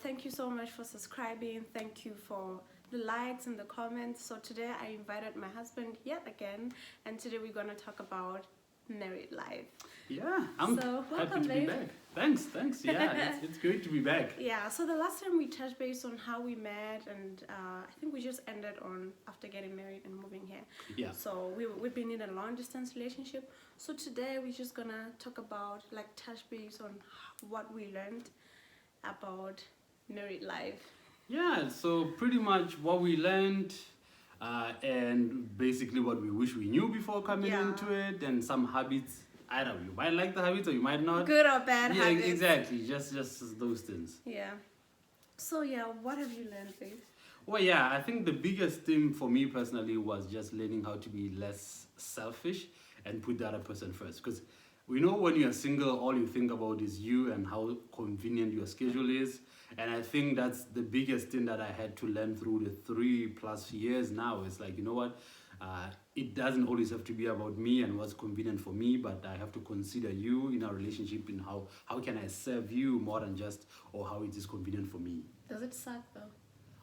thank you so much for subscribing. Thank you for the likes and the comments. So today I invited my husband yet again, and today we're gonna talk about married life. Yeah, I'm So, happy welcome, to be babe. back. Thanks. Yeah, it's great to be back. Yeah, so the last time we touched base on how we met, and I think we just ended on after getting married and moving here. Yeah. So we've been in a long distance relationship. So today we're just gonna talk about, like, touch base on what we learned about married life. Yeah, so pretty much what we learned and basically what we wish we knew before coming Yeah. into it, and some habits. I don't know, you might like the habits or you might not. Good or bad Yeah, habits. exactly. Just those things. Yeah. So yeah, what have you learned, babe? Well, yeah, I think the biggest thing for me personally was just learning how to be less selfish and put the other person first. Because we know when you're single, all you think about is you and how convenient your schedule is. And I think that's the biggest thing that I had to learn through the 3+ years now. It's like, you know what? It doesn't always have to be about me and what's convenient for me, but I have to consider you in our relationship, in how can I serve you more than just, or how it is convenient for me. Does it suck though?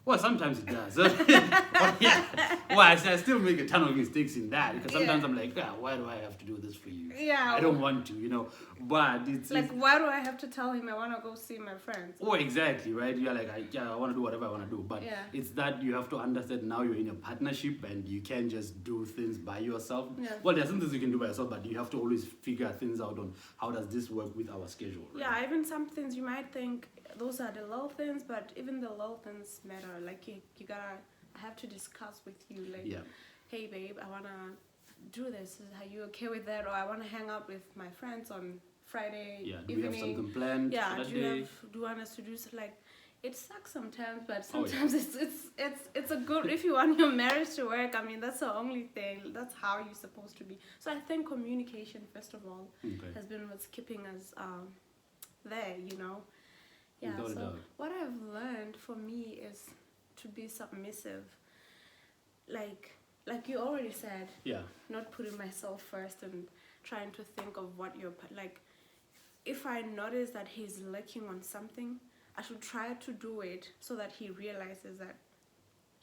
Well, sometimes it does. But yeah. Well, I still make a ton of mistakes in that, because sometimes I'm like, why do I have to do this for you? Yeah. I don't want to, But it's Like, why do I have to tell him I want to go see my friends? Oh, exactly, right? You're like, I want to do whatever I want to do. But it's that you have to understand now you're in a partnership and you can't just do things by yourself. Yeah. Well, there's some things you can do by yourself, but you have to always figure things out on how does this work with our schedule. Right? Yeah, even some things you might think those are the little things, but even the little things matter. Like, you gotta have to discuss with you, like, hey babe, I wanna do this. Are you okay with that? Or I wanna hang out with my friends on Friday Yeah, do evening. we have something planned for that day? Do you want us to do something? Like, it sucks sometimes, but sometimes it's a good, if you want your marriage to work, I mean, that's the only thing. That's how you're supposed to be. So I think communication, first of all, has been what's keeping us there, Yeah, Without a so doubt. what I've learned for me is to be submissive. Like you already said, not putting myself first and trying to think of what like, if I notice that he's lacking on something, I should try to do it so that he realizes that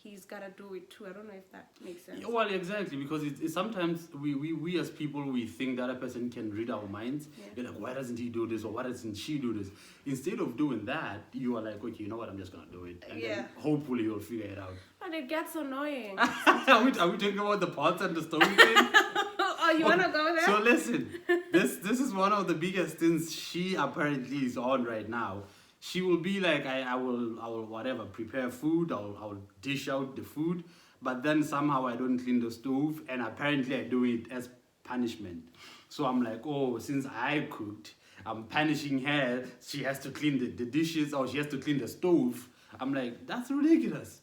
he's gotta do it too. I don't know if that makes sense. Yeah, well, exactly, because it's sometimes we as people, we think the other person can read our minds. You're like, why doesn't he do this, or why doesn't she do this? Instead of doing that, you are like, okay, you know what, I'm just gonna do it, and then hopefully you'll figure it out. But it gets annoying. Are we talking about the pots and the stove thing? Oh, you wanna go there? So listen, this is one of the biggest things she apparently is on right now. She will be like, I will whatever, prepare food, I'll dish out the food, but then somehow I don't clean the stove, and apparently I do it as punishment. So I'm like, oh, since I cooked, I'm punishing her, she has to clean the dishes, or she has to clean the stove. I'm like, that's ridiculous.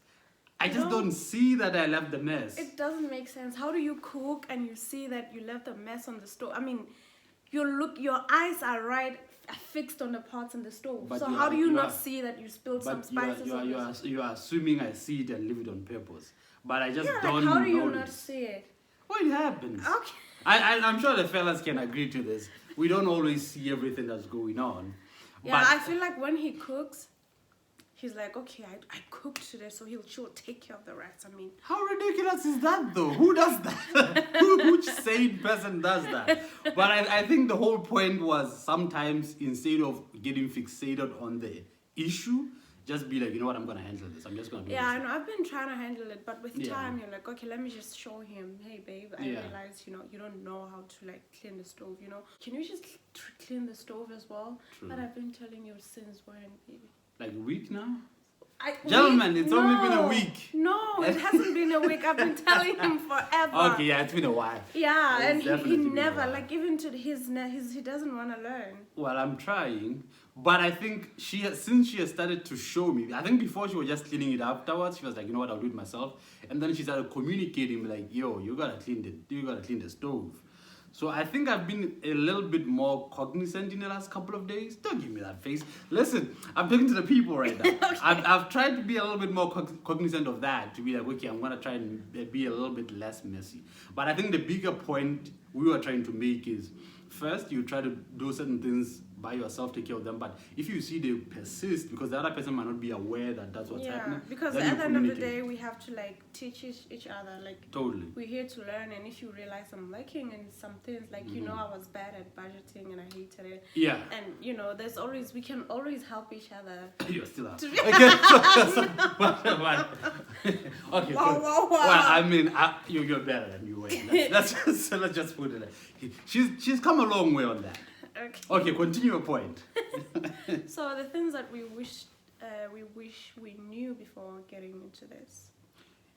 I just don't see that I left the mess. It doesn't make sense. How do you cook and you see that you left a mess on the stove? I mean, your eyes are fixed on the pots and the stove. But so how do you not see that you spilled some spices you are assuming I see it and leave it on purpose. But I just don't how do you notice. not see it? Well, it happens. Okay. I'm sure the fellas can agree to this. We don't always see everything that's going on. Yeah, but I feel like when he cooks, he's like, okay, I cooked today, so she'll take care of the rest. I mean, how ridiculous is that, though? Who does that? Which sane person does that? But I think the whole point was sometimes, instead of getting fixated on the issue, just be like, you know what, I'm going to handle this. I'm just going to do this. I know. I've been trying to handle it, but with time, you're like, okay, let me just show him, hey, babe, I realize, you don't know how to, like, clean the stove, Can you just clean the stove as well? True. But I've been telling you since when, baby? Like a week now? Gentlemen, it's only been a week. No, it hasn't been a week. I've been telling him forever. Okay, yeah, it's been a while. Yeah, and he never, like, even to he doesn't want to learn. Well, I'm trying, but I think since she has started to show me, I think before she was just cleaning it afterwards, she was like, you know what, I'll do it myself. And then she started communicating, like, yo, you gotta clean the stove. So I think I've been a little bit more cognizant in the last couple of days. Don't give me that face. Listen, I'm talking to the people right now. Okay. I've tried to be a little bit more cognizant of that, to be like, okay, I'm going to try and be a little bit less messy. But I think the bigger point we were trying to make is, first, you try to do certain things by yourself, take care of them. But if you see they persist, because the other person might not be aware that that's what's happening. Because then at you the end of the communicate. day, we have to like teach each other. Like Totally. we're here to learn, and if you realize I'm lacking in some things, like I was bad at budgeting and I hated it. Yeah. And we can always help each other. You're still out. Okay. Okay. Wow. Well, I mean, you're better than you were. Let's just put it. She's come a long way on that. Okay, continue your point. So the things that we wish we knew before getting into this.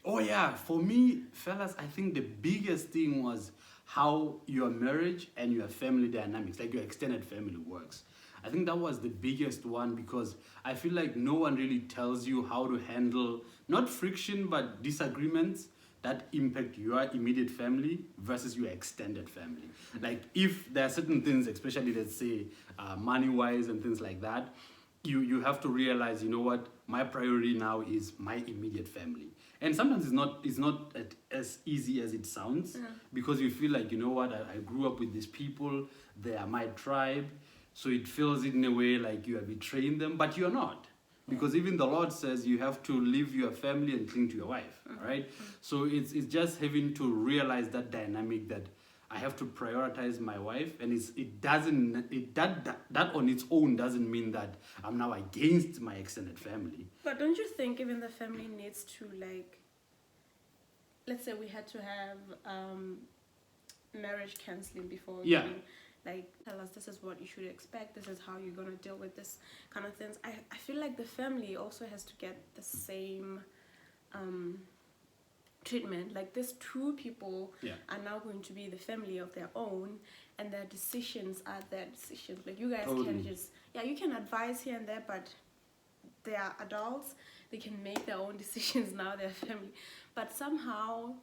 Oh yeah, for me, fellas, I think the biggest thing was how your marriage and your family dynamics, like your extended family, works. I think that was the biggest one, because I feel like no one really tells you how to handle not friction but disagreements that impact your immediate family versus your extended family. Like if there are certain things, especially let's say money-wise and things like that, you have to realize, you know what, my priority now is my immediate family. And sometimes it's not as easy as it sounds, because you feel like, you know what, I grew up with these people, they are my tribe, so it feels in a way like you are betraying them, but you're not. Because even the Lord says you have to leave your family and cling to your wife, all right? So it's just having to realize that dynamic, that I have to prioritize my wife, and that on its own doesn't mean that I'm now against my extended family. But don't you think even the family needs to, like, let's say we had to have marriage counseling before getting, like, tell us this is what you should expect, this is how you're going to deal with this kind of things. I feel like the family also has to get the same treatment. Like these two people are now going to be the family of their own, and their decisions are their decisions. Like you guys can just, you can advise here and there, but they are adults, they can make their own decisions now, they're family. But somehow,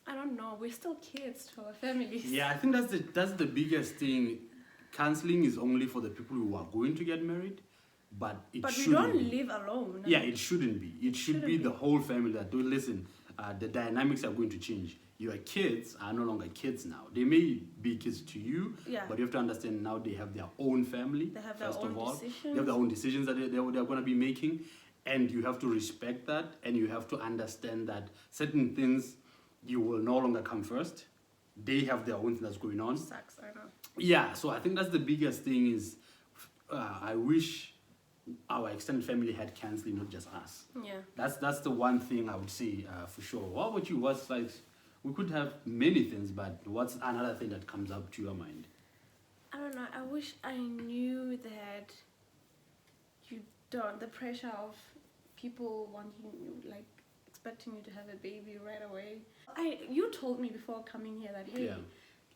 I don't know, we're still kids to our families. Yeah, I think that's the biggest thing. Counseling is only for the people who are going to get married, but we don't live alone. Yeah, it shouldn't be. It should be the whole family that do listen. The dynamics are going to change. Your kids are no longer kids now. They may be kids to you, but you have to understand now they have their own family. They have their own decisions. They have their own decisions that they're going to be making, and you have to respect that, and you have to understand that certain things you will no longer come first. They have their own thing that's going on. Sucks, I know. Yeah, so I think that's the biggest thing is I wish our extended family had counseling, not just us. Yeah. That's the one thing I would say for sure. What about you? What's like, we could have many things, but what's another thing that comes up to your mind? I don't know. I wish I knew that the pressure of people wanting you, like expecting you to have a baby right away. You told me before coming here that, hey,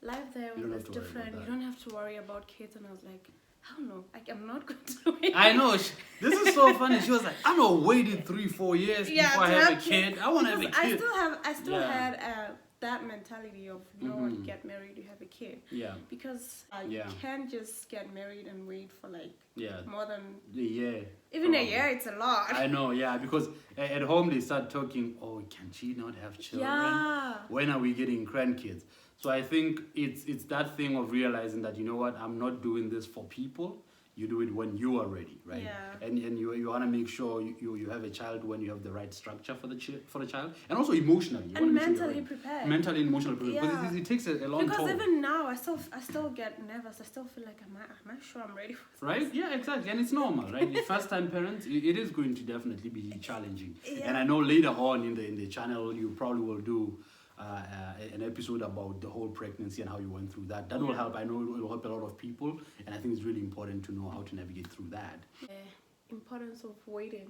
life there is different. You don't have to worry about kids. And I was like, I don't know. I'm not going to wait. I know. This is so funny. She was like, I'm not waiting 3-4 years before I have a kid. I want to have a kid. I still had that mentality of, you know, when you get married, you have a kid. Yeah. Because you can't just get married and wait for like more than a year. Even a year, it's a lot. I know, because at home they start talking, oh, can she not have children? Yeah. When are we getting grandkids? So I think it's that thing of realizing that, you know what, I'm not doing this for people. You do it when you are ready, right? Yeah. And you want to make sure you have a child when you have the right structure for the child, and also emotionally. You and mentally prepared. Mentally and emotionally prepared. Yeah. Because it takes a long time. Because even now, I still get nervous. I still feel like I'm not sure I'm ready for this. Right? Yeah, exactly. And it's normal, right? First time parents, it is going to definitely be challenging. Yeah. And I know later on in the channel, you probably will do an episode about the whole pregnancy and how you went through that. That will help. I know it will help a lot of people, and I think it's really important to know how to navigate through that. Importance of waiting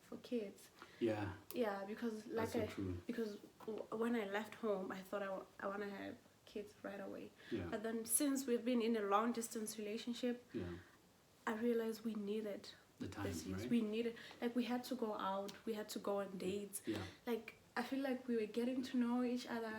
for kids. Yeah. Yeah, because because when I left home, I thought I want to have kids right away. Yeah. But then since we've been in a long distance relationship, I realized we needed the time, right? We needed, like, we had to go out, we had to go on dates. Yeah. Like, I feel like we were getting to know each other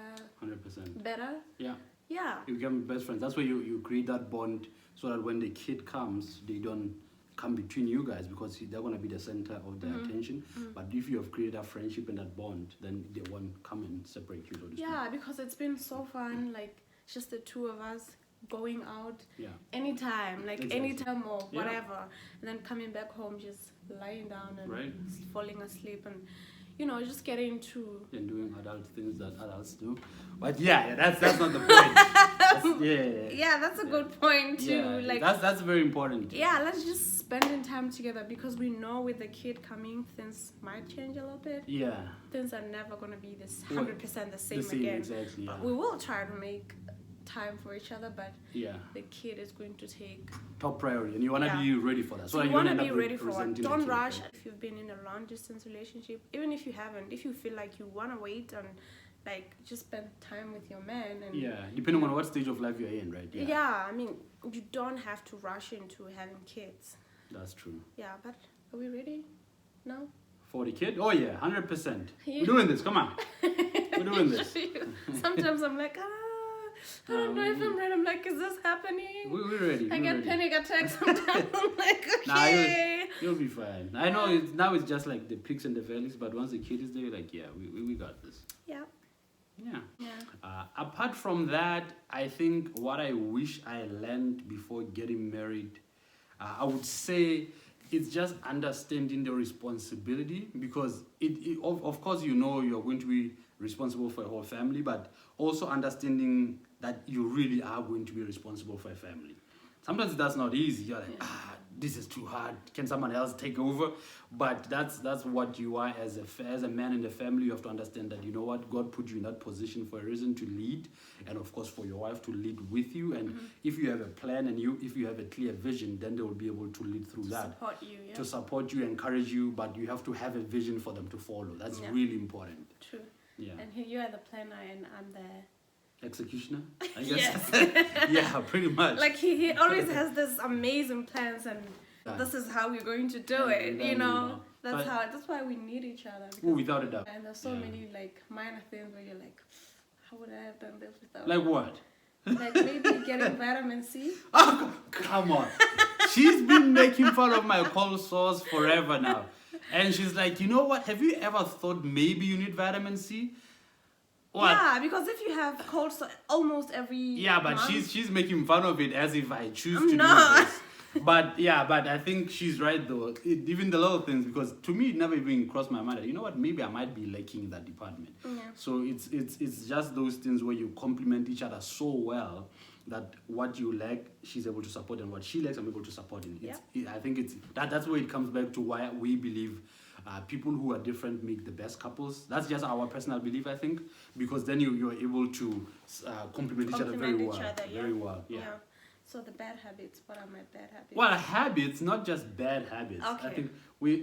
100% better. Yeah. Yeah. You become best friends. That's why you create that bond, so that when the kid comes, they don't come between you guys, because they're going to be the center of their attention. But if you have created that friendship and that bond, then they won't come and separate you. So to speak. Yeah, because it's been so fun, like just the two of us going out Yeah. anytime, like Exactly. anytime or Yeah. whatever, and then coming back home just lying down and Right. falling asleep and just getting into And doing adult things that adults do. But yeah, that's not the point. that's a good point too. Yeah, Like that's very important. yeah, let's just spending time together because we know with the kid coming, things might change a little bit. Yeah. Things are never gonna be this Well, 100% the same, The same, again. exactly. Yeah. But we will try to make time for each other, but Yeah. the kid is going to take. Top priority, and you wanna Yeah. be ready for that. So that you don't want to end be up ready for it. resenting the Don't kid, rush. right? If you've been in a long distance relationship, even if you haven't, if you feel like you want to wait and like just spend time with your man and Yeah, depending on what stage of life you're in, right? yeah, I mean you don't have to rush into having kids. That's true. Yeah, but are we ready? No. For the kid? Oh yeah, 100%. Yeah. We're doing this. Come on, we're doing this. Sometimes I'm like, I don't know if I'm ready. I'm like, is this happening? We're ready. I we're get ready. panic attacks sometimes. I'm like, Nah, okay. you'll be fine. I know now it's just like the pigs and the valleys, but once the kid is there, you're like, yeah, we got this. Yeah. Yeah. Yeah. Apart from that, I think what I wish I learned before getting married, I would say it's just understanding the responsibility, because of course you're going to be responsible for a whole family, but also understanding that you really are going to be responsible for a family. Sometimes that's not easy. You're like, this is too hard. Can someone else take over? But that's what you are as a man in the family. You have to understand that, you know what, God put you in that position for a reason, to lead, and of course for your wife to lead with you. And if you have a plan and if you have a clear vision, then they will be able to lead through that. Support you, yeah. To support you, encourage you, but you have to have a vision for them to follow. That's really important. True. Yeah. And you are the planner and I'm the Executioner, I guess. Yes. Yeah, pretty much. like he always has this amazing plans and Yeah. this is how we're going to do Yeah, it, exactly. That's But- that's why we need each other. Oh, because- without a doubt. and there's so Yeah. many like minor things where you're like, how would I have done this without Like what? like maybe getting vitamin C? Oh, come on. She's been making fun of my cold sores forever now. And she's like, you know what? Have you ever thought maybe you need vitamin C? What? Yeah, because if you have cold sore almost every Yeah, but month, she's making fun of it as if I choose I'm to not. do this. But I think she's right though. Even the little things, because to me it never even crossed my mind. You know what? Maybe I might be lacking in that department. Yeah. So it's just those things where you complement each other so well that what you lack, she's able to support, and what she lacks, I'm able to support. I think that's where it comes back to why we believe people who are different make the best couples. That's just our personal belief, I think, because then you're able to complement each other very well. Very well, yeah. So the bad habits, what are my bad habits? Well, habits, not just bad habits. Okay. I think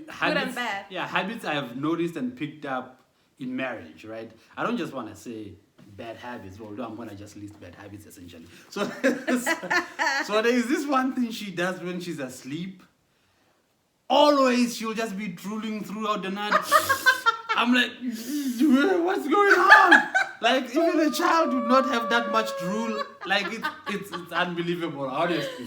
habits, and bad. Yeah, habits I have noticed and picked up in marriage, right? I don't just want to say bad habits, although I'm gonna just list bad habits essentially. So, so there is this one thing she does when she's asleep. Always she'll just be drooling throughout the night. I'm like, what's going on? Like, even a child would not have that much drool. Like, it's unbelievable, honestly.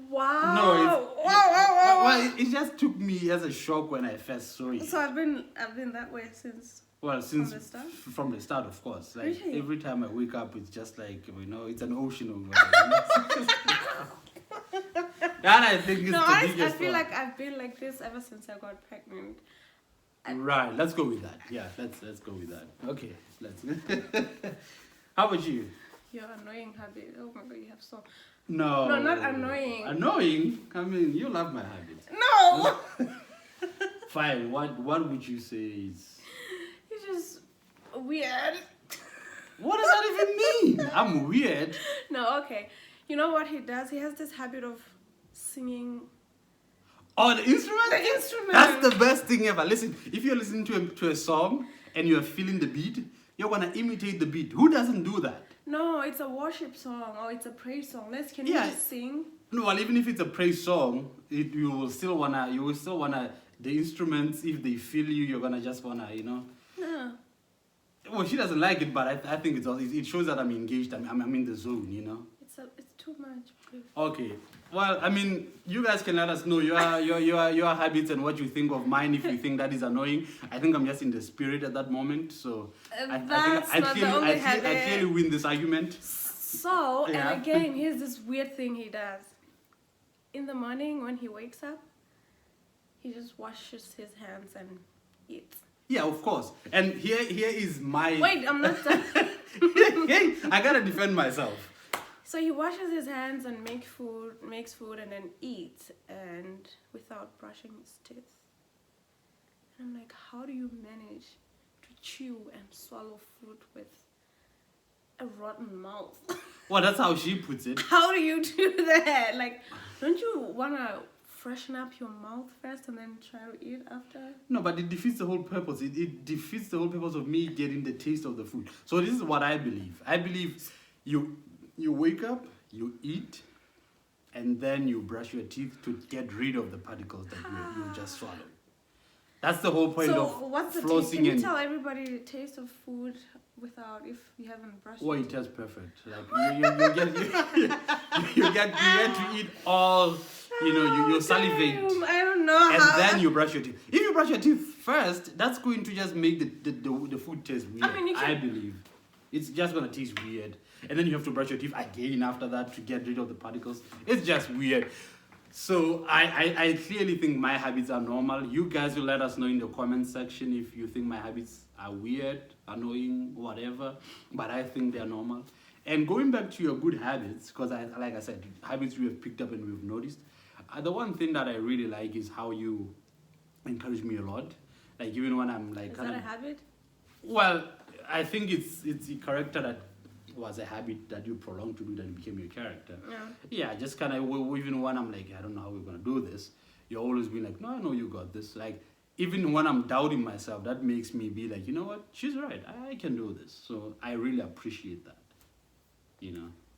Wow. No, wow. well, it just took me as a shock when I first saw it. So I've been that way since. Well, since the start? from the start, of course. Like Really? every time I wake up, it's just like, it's an ocean over there. That I think is No, the I biggest feel one. like I've been like this ever since I got pregnant. Right, let's go with that. Yeah, let's go with that. Okay, let's. How about you? You're annoying, hubby. Oh my god, you have so. No. No, not annoying. Annoying? I mean, you love my habits. No. Fine. What would you say is? You're just weird. What does that even mean? I'm weird. No, okay. You know what he does? He has this habit of singing. Oh, the instrument? The instrument. That's the best thing ever. Listen, if you're listening to a song and you're feeling the beat, you're gonna imitate the beat. Who doesn't do that? No, it's a worship song or it's a praise song. Can you Yeah. just sing? No, well, even if it's a praise song, you will still wanna the instruments. If they feel you, you're gonna just wanna, No. Well, she doesn't like it, but I think it shows that I'm engaged. I'm in the zone, It's too much. Please. Okay. Well, I mean, you guys can let us know your habits and what you think of mine. If you think that is annoying, I think I'm just in the spirit at that moment. So I That's not the only I habit. clearly win this argument. So, Yeah. and again, here's this weird thing he does. In the morning when he wakes up, he just washes his hands and eats. Yeah, of course. And here is my... Wait, I'm not done. Hey, I gotta defend myself. So he washes his hands and makes food and then eats, and without brushing his teeth. And I'm like, how do you manage to chew and swallow food with a rotten mouth? Well, that's how she puts it. How do you do that? Like, don't you want to freshen up your mouth first and then try to eat after? No, but it defeats the whole purpose. It defeats the whole purpose of me getting the taste of the food. So this is what I believe. I believe you wake up, you eat, and then you brush your teeth to get rid of the particles that you just swallowed. That's the whole point So of what's the taste? flossing Can you and... tell everybody the taste of food without, if you haven't brushed Well, it? it tastes perfect. Like you get to eat all, you salivate. Damn, I don't know And how. then you brush your teeth. If you brush your teeth first, that's going to just make the food taste weird. I mean, you I can- believe. It's just going to taste weird. And then you have to brush your teeth again after that to get rid of the particles. It's just weird. So I clearly think my habits are normal. You guys will let us know in the comment section if you think my habits are weird, annoying, whatever. But I think they're normal. And going back to your good habits, because like I said, habits we have picked up and we've noticed. The one thing that I really like is how you encourage me a lot. Like even when I'm like... Is that a habit? Well, I think it's a character that was a habit that you prolonged to do that it became your character. Yeah, just kind of, even when I'm like, I don't know how we're going to do this, you're always being like, no, I know you got this. Like, even when I'm doubting myself, that makes me be like, you know what, she's right, I can do this. So I really appreciate that,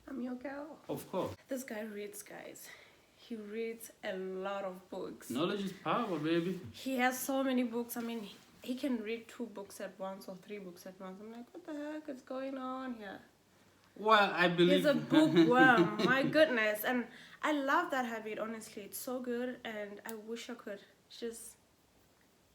I'm your girl. Of course. This guy reads, guys. He reads a lot of books. Knowledge is power, baby. He has so many books. I mean, he can read 2 books at once or 3 books at once. I'm like, what the heck is going on here? Well, I believe... He's a bookworm. My goodness. And I love that habit, honestly. It's so good, and I wish I could just...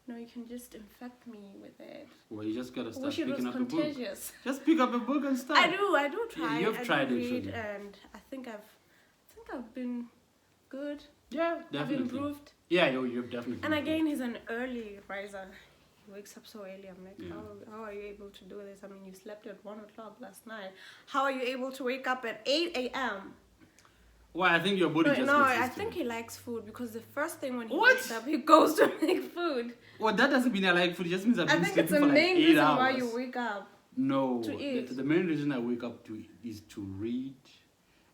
you can just infect me with it. Well, you just gotta I start wish it was picking up a book. contagious. Just pick up a book and start. I do try. You've tried I do it, read, shouldn't you? and I think I've been good. Yeah, I've definitely. improved. Yeah, you've definitely. And improved. again, he's an early riser. He wakes up so early. I'm like, Yeah. how are you able to do this? I mean, you slept at 1 o'clock last night. How are you able to wake up at 8 a.m.? Well, I think your body just No, gets I used to think it. he likes food because the first thing when he What? wakes up, he goes to make food. Well, that doesn't mean I like food. It just means I've I been think sleeping it's the for like main 8 reason hours. why you wake up. No, to eat. the main reason I wake up is to read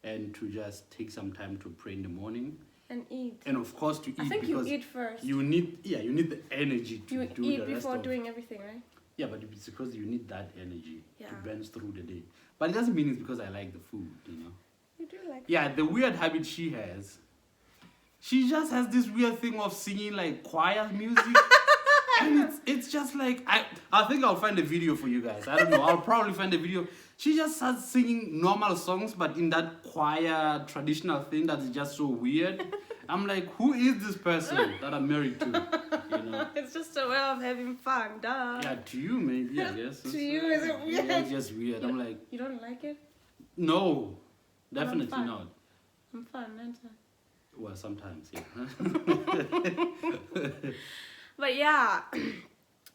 and to just take some time to pray in the morning. And eat. And of course to eat I think you because eat first. you need the energy to You do eat the rest before of... doing everything, right? Yeah, but it's because you need that energy Yeah. to burn through the day. But it doesn't mean it's because I like the food, You do like Yeah, the weird habit she has, she just has this weird thing of singing like choir music. And it's just like, I think I'll find a video for you guys. I don't know, I'll probably find a video. She just starts singing normal songs, but in that choir traditional thing that is just so weird. I'm like, who is this person that I'm married to? It's just a way of having fun, duh. Yeah, to you maybe, I guess. To you, is it weird? Yeah, it's just weird. I'm like, You don't like it? no, definitely fine. not. I'm fun, aren't I? Well, sometimes, yeah. But yeah,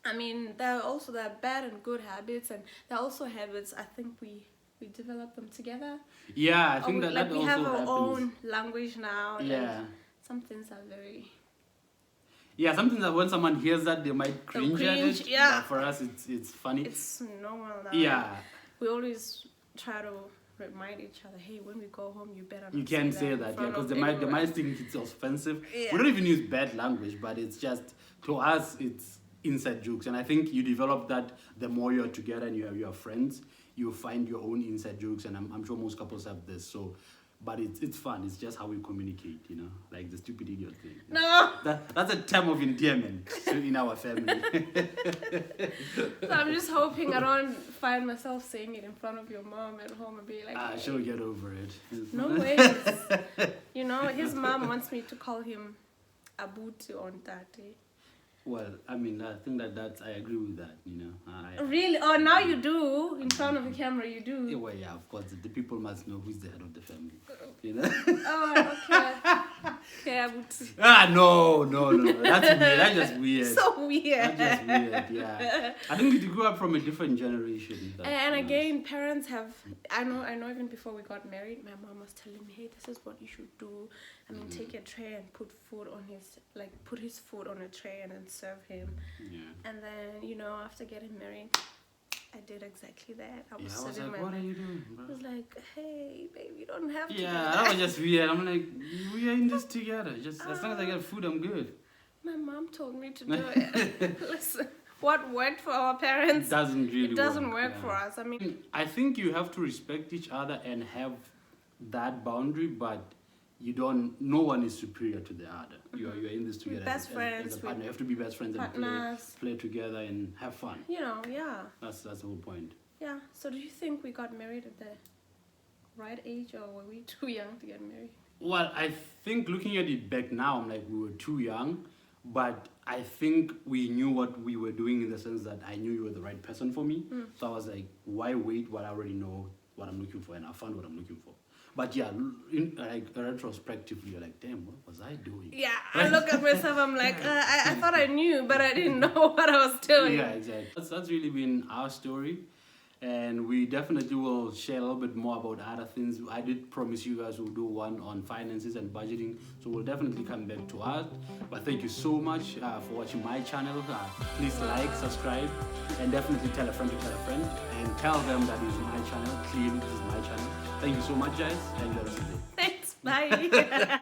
I mean, there are bad and good habits, and there are also habits I think we develop them together. Yeah, I think Or that we also have our happens. own language now. Yeah. And some things are very... Yeah, something that when someone hears that, they might cringe at cringe, it. yeah. But for us, it's funny. It's normal now. Yeah. We always try to remind each other, hey, when we go home, you better not You can't say in that, yeah, front because of they might everyone." think it's offensive. Yeah. We don't even use bad language, but it's just, to us, it's inside jokes. And I think you develop that the more you're together and you have your friends, you find your own inside jokes, and I'm sure most couples have this. So, but it's fun. It's just how we communicate, like the stupid idiot thing. No! That's a term of endearment in our family. So I'm just hoping I don't find myself saying it in front of your mom at home and be like, hey, She'll get over it. no ways. His mom wants me to call him Abuti on that day. Well, I mean, I think that's, I agree with that, you know. Really? Oh, now you do. In front of the camera, you do. Yeah, well, yeah, of course, the people must know who's the head of the family, you know. Oh, okay. Okay, I would. No, that's weird. That's just weird. So weird. That's just weird, yeah. I think we grew up from a different generation. And again, parents have. I know. Even before we got married, my mom was telling me, "Hey, this is what you should do. I mean, take a tray and put food on put his food on a tray and then serve him." Yeah. And then, after getting married, I did exactly that. I was like, sitting what are you doing, bro? I was like, "Hey, babe, you don't have to." Yeah, do that was just weird. I'm like, we are in this together. Just as long as I get food, I'm good. My mom told me to do it. Listen, what worked for our parents It doesn't work for us. I mean, I think you have to respect each other and have that boundary, but no one is superior to the other. You're in this together. Best friends. As a partner. You have to be best friends and play together and have fun. Yeah. That's the whole point. Yeah. So do you think we got married at the right age, or were we too young to get married? Well, I think looking at it back now, I'm like, we were too young, but I think we knew what we were doing in the sense that I knew you were the right person for me. So I was like, why wait when I already know what I'm looking for, and I found what I'm looking for. But yeah, retrospectively, you're like, damn, what was I doing? Yeah, I look at myself, I'm like, I thought I knew, but I didn't know what I was doing. Yeah, exactly. That's really been our story. And we definitely will share a little bit more about other things. I did promise you guys we'll do one on finances and budgeting. So we'll definitely come back to us. But thank you so much for watching my channel. Please like, subscribe, and definitely tell a friend to tell a friend. And tell them that this is my channel. Clearly, this is my channel. Thank you so much, guys. And the rest of the day. Thanks. Bye.